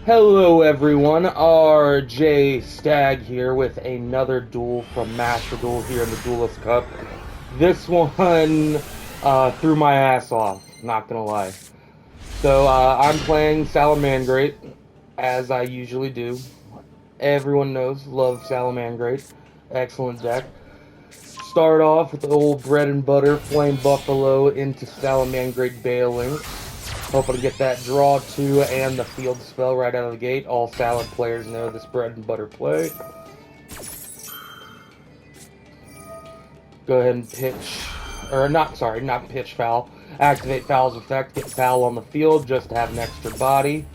Hello everyone, RJ Stag here with another duel from Master Duel here in the Duelist Cup. This one threw my ass off, not gonna lie. So I'm playing Salamangrate, as I usually do. Everyone knows, love Salamangrate. Excellent deck. Start off with the old bread and butter Flame Buffalo into Salamangrate Bailing. Hoping to get that draw 2 and the field spell right out of the gate. All Salad players know this bread and butter play. Go ahead and pitch, or not pitch foul. Activate foul's effect, get foul on the field just to have an extra body.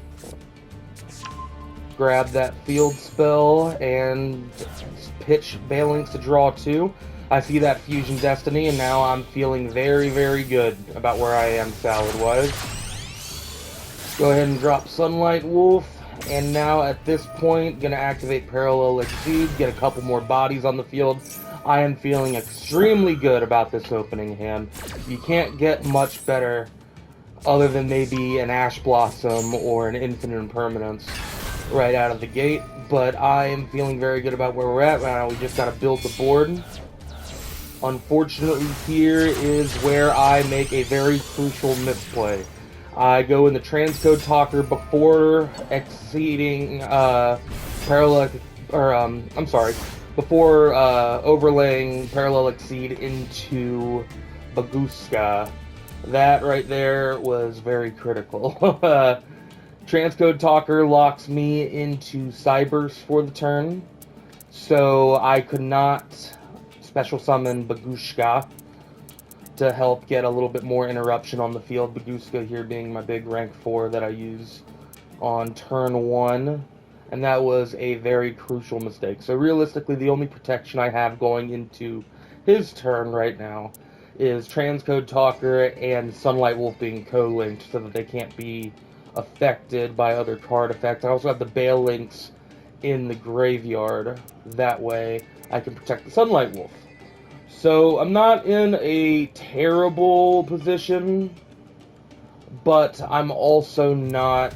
Grab that field spell and pitch Balinks to draw 2. I see that Fusion Destiny and now I'm feeling very, very good about where I am salad-wise. Go ahead and drop Sunlight Wolf, and now at this point, gonna activate Parallel Exceed, get a couple more bodies on the field. I am feeling extremely good about this opening hand. You can't get much better other than maybe an Ash Blossom or an Infinite Impermanence right out of the gate, but I am feeling very good about where we're at right now. We just gotta build the board. Unfortunately, here is where I make a very crucial misplay. I go in the transcode talker before exceeding before overlaying parallel exceed into Baguska. That right there was very critical. Transcode talker locks me into Cybers for the turn, so I could not special summon Baguska to help get a little bit more interruption on the field. Baguska here being my big rank 4 that I use on turn 1, and that was a very crucial mistake. So realistically, the only protection I have going into his turn right now is Transcode Talker and Sunlight Wolf being co-linked so that they can't be affected by other card effects. I also have the Bale Links in the graveyard. That way I can protect the Sunlight Wolf. So I'm not in a terrible position, but I'm also not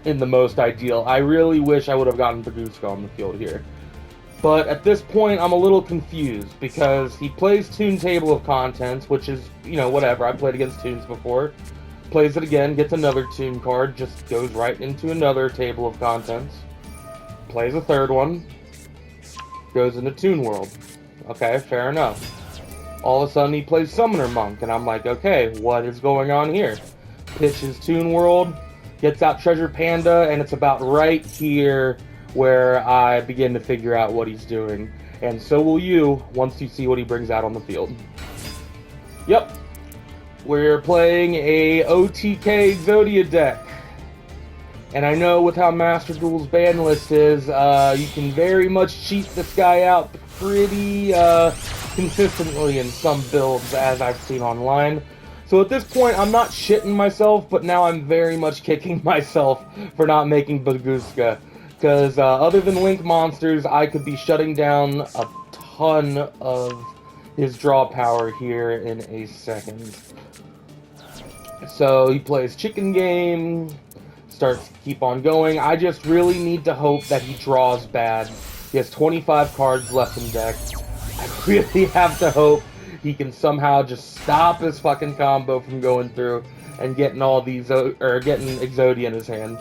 in the most ideal. I really wish I would have gotten Baguska on the field here. But at this point, I'm a little confused because he plays Toon Table of Contents, which is, you know, whatever. I've played against Toons before. Plays it again, gets another Toon card, just goes right into another Table of Contents. Plays a third one, goes into Toon World. Okay, fair enough. All of a sudden he plays Summoner Monk, and I'm like, okay, what is going on here? Pitches Toon World, gets out Treasure Panda, and it's about right here where I begin to figure out what he's doing. And so will you, once you see what he brings out on the field. Yep, we're playing a OTK Exodia deck. And I know with how Master Duel's ban list is, you can very much cheat this guy out pretty consistently in some builds, as I've seen online. So at this point, I'm not shitting myself, but now I'm very much kicking myself for not making Baguska. Because other than Link monsters, I could be shutting down a ton of his draw power here in a second. So he plays Chicken Game, starts to keep on going. I just really need to hope that he draws bad. He has 25 cards left in deck. I really have to hope he can somehow just stop his fucking combo from going through and getting all these, or getting Exodia in his hand.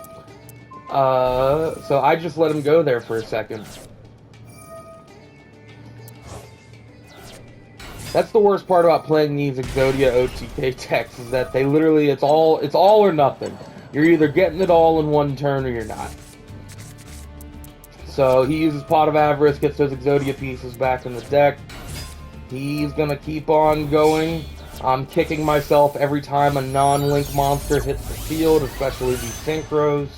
So I just let him go there for a second. That's the worst part about playing these Exodia OTK decks, is that they literally, it's all or nothing. You're either getting it all in one turn or you're not. So he uses Pot of Avarice, gets those Exodia pieces back in the deck. He's gonna keep on going. I'm kicking myself every time a non-Link monster hits the field, especially these Synchros.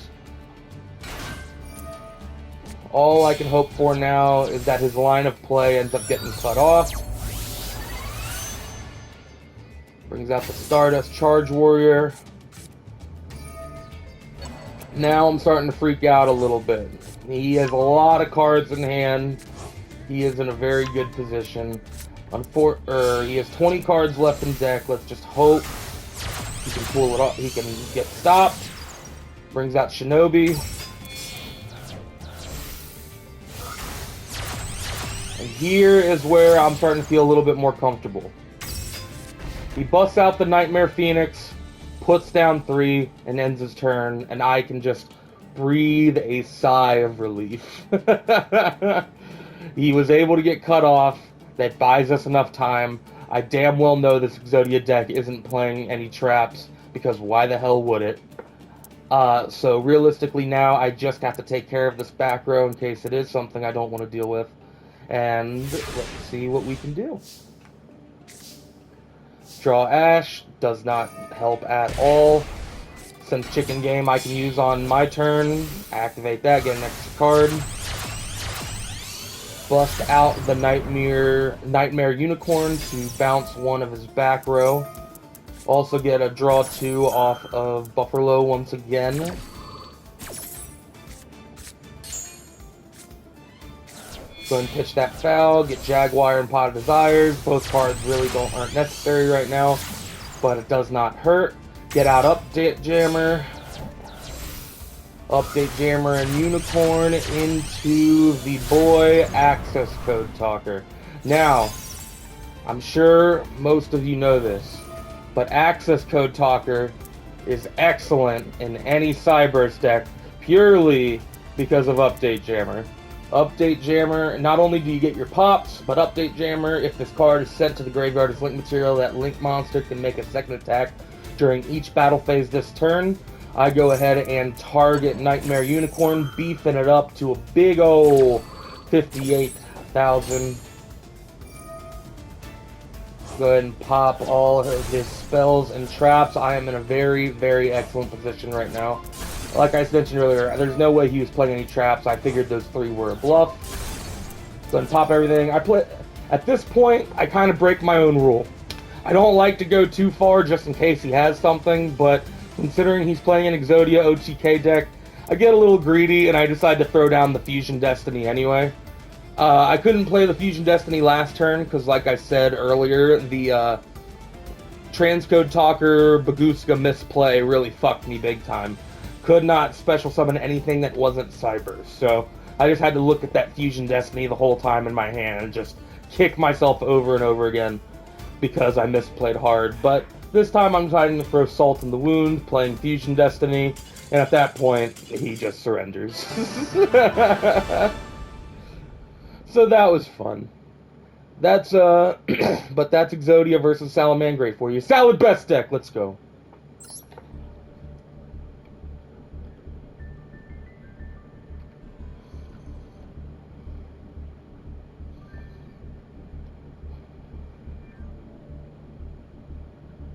All I can hope for now is that his line of play ends up getting cut off. Brings out the Stardust Charge Warrior. Now I'm starting to freak out a little bit. He has a lot of cards in hand. He is in a very good position. He has 20 cards left in deck. Let's just hope he can pull it off. He can get stopped. Brings out Shinobi. And here is where I'm starting to feel a little bit more comfortable. He busts out the Nightmare Phoenix, puts down 3, and ends his turn, and I can just breathe a sigh of relief. He was able to get cut off. That buys us enough time. I damn well know this Exodia deck isn't playing any traps, because why the hell would it? So realistically now, I just have to take care of this back row in case it is something I don't want to deal with. And let's see what we can do. Draw Ash does not help at all. Since Chicken Game I can use on my turn, activate that, get an extra card. Bust out the Nightmare Unicorn to bounce one of his back row. Also get a draw 2 off of Buffalo once again. Go ahead and pitch that foul, get Jaguar and Pot of Desires. Both cards really aren't necessary right now, but it does not hurt. Get out Update Jammer. Update Jammer and Unicorn into the boy Access Code Talker. Now, I'm sure most of you know this, but Access Code Talker is excellent in any Cyberse deck purely because of Update Jammer. Update Jammer, not only do you get your pops, but Update Jammer, if this card is sent to the graveyard as link material, that link monster can make a second attack during each battle phase this turn. I go ahead and target Nightmare Unicorn, beefing it up to a big ol' 58,000. Go ahead and pop all of his spells and traps. I am in a very, very excellent position right now. Like I mentioned earlier, there's no way he was playing any traps. I figured those 3 were a bluff. Go ahead and pop everything. At this point, I kind of break my own rule. I don't like to go too far just in case he has something, but considering he's playing an Exodia OTK deck, I get a little greedy and I decide to throw down the Fusion Destiny anyway. I couldn't play the Fusion Destiny last turn because, like I said earlier, the Transcode Talker Baguska Misplay really fucked me big time. Could not special summon anything that wasn't Cyber, so I just had to look at that Fusion Destiny the whole time in my hand and just kick myself over and over again because I misplayed hard. But this time I'm deciding to throw salt in the wound, playing Fusion Destiny, and at that point, he just surrenders. So that was fun. That's, but that's Exodia versus Salamangreat for you. Salad Best deck, let's go.